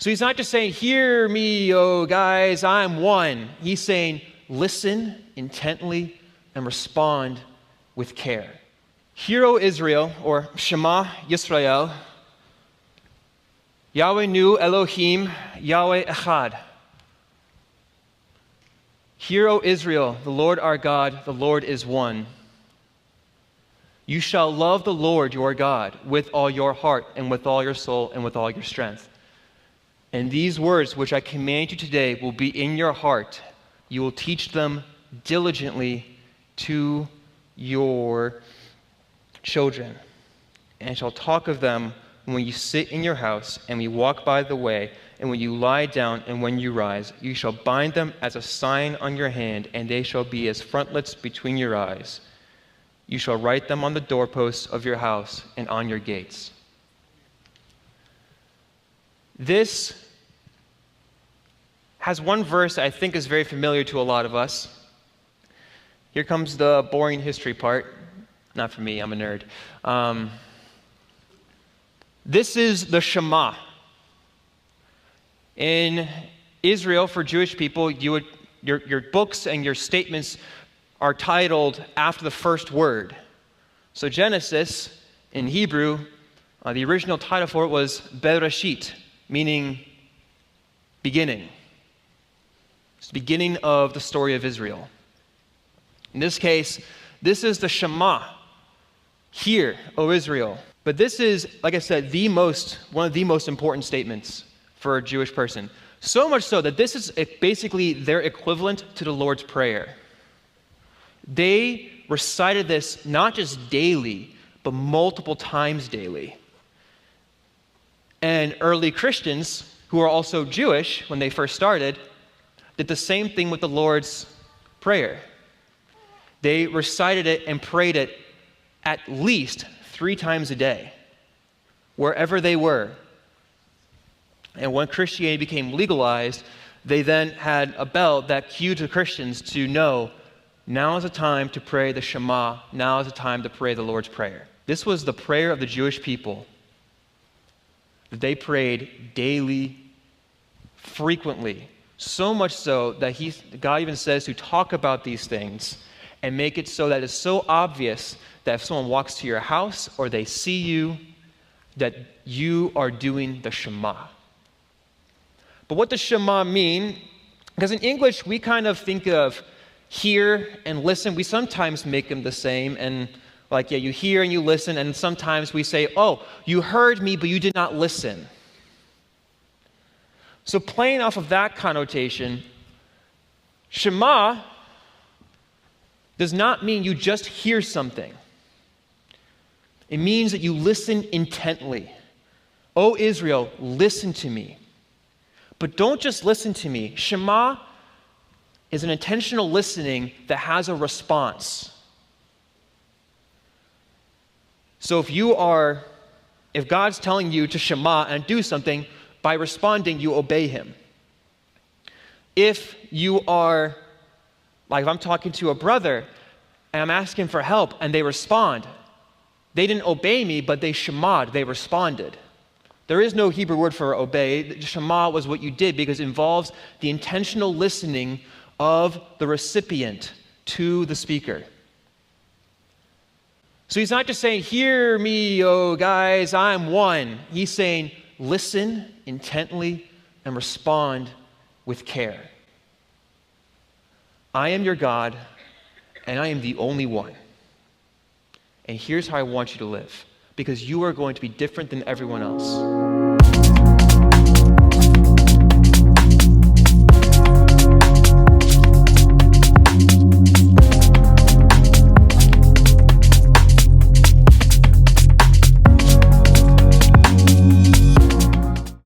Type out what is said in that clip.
So he's not just saying, hear me, oh guys, I'm one. He's saying, listen intently and respond with care. Hear, O Israel, or Shema Yisrael, Yahweh Nu Elohim, Yahweh Echad. Hear, O Israel, the Lord our God, the Lord is one. You shall love the Lord your God with all your heart and with all your soul and with all your strength. And these words which I command you today will be in your heart. You will teach them diligently to your children, and shall talk of them when you sit in your house, and when you walk by the way, and when you lie down, and when you rise. You shall bind them as a sign on your hand, and they shall be as frontlets between your eyes. You shall write them on the doorposts of your house and on your gates. This has one verse I think is very familiar to a lot of us. Here comes the boring history part. Not for me, I'm a nerd. This is the Shema. In Israel, for Jewish people, your books and your statements are titled after the first word. So Genesis, in Hebrew, the original title for it was Bereshit, meaning beginning. It's the beginning of the story of Israel. In this case, this is the Shema. Hear, O Israel. But this is, like I said, one of the most important statements for a Jewish person. So much so that this is basically their equivalent to the Lord's Prayer. They recited this not just daily, but multiple times daily. And early Christians, who are also Jewish when they first started, did the same thing with the Lord's Prayer. They recited it and prayed it at least 3 times a day, wherever they were. And when Christianity became legalized, they then had a bell that cued the Christians to know, now is the time to pray the Shema, now is the time to pray the Lord's Prayer. This was the prayer of the Jewish people that they prayed daily, frequently, so much so that God even says to talk about these things and make it so that it's so obvious that if someone walks to your house or they see you, that you are doing the Shema. But what does Shema mean? Because in English, we kind of think of hear and listen. We sometimes make them the same, and you hear and you listen, and sometimes we say, oh, you heard me, but you did not listen. So playing off of that connotation, Shema does not mean you just hear something. It means that you listen intently. O Israel, listen to me. But don't just listen to me. Shema is an intentional listening that has a response. So if God's telling you to Shema and do something, by responding, you obey him. If you are, if I'm talking to a brother and I'm asking for help and they respond, they didn't obey me, but they shema'd, they responded. There is no Hebrew word for obey. Shema was what you did because it involves the intentional listening of the recipient to the speaker. So he's not just saying, hear me, oh guys, I'm one. He's saying, listen intently and respond with care. I am your God, and I am the only one. And here's how I want you to live, because you are going to be different than everyone else.